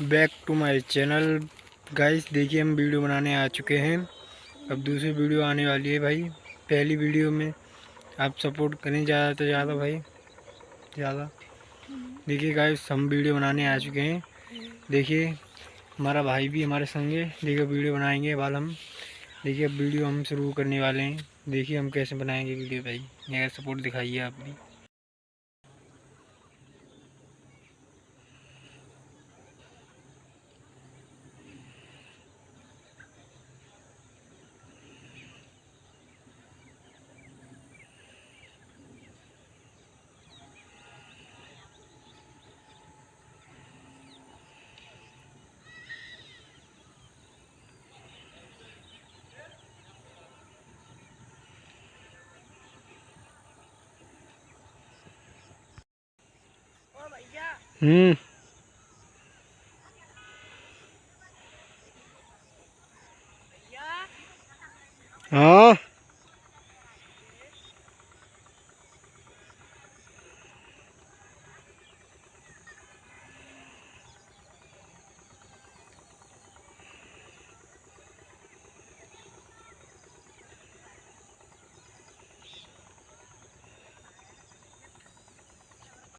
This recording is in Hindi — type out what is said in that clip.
Back to my channel guys. देखिए हम वीडियो बनाने आ चुके हैं। अब दूसरी वीडियो आने वाली है भाई। पहली वीडियो में आप सपोर्ट करें ज़्यादा से ज़्यादा भाई, ज़्यादा। देखिए गाइस हम वीडियो बनाने आ चुके हैं। देखिए हमारा भाई भी हमारे संग है। देखिए वीडियो बनाएंगे वाल हम। देखिए अब वीडियो हम शुरू करने वाले हैं। देखिए हम कैसे बनाएंगे वीडियो भाई, मेरा सपोर्ट दिखाइए आप भी। हाँ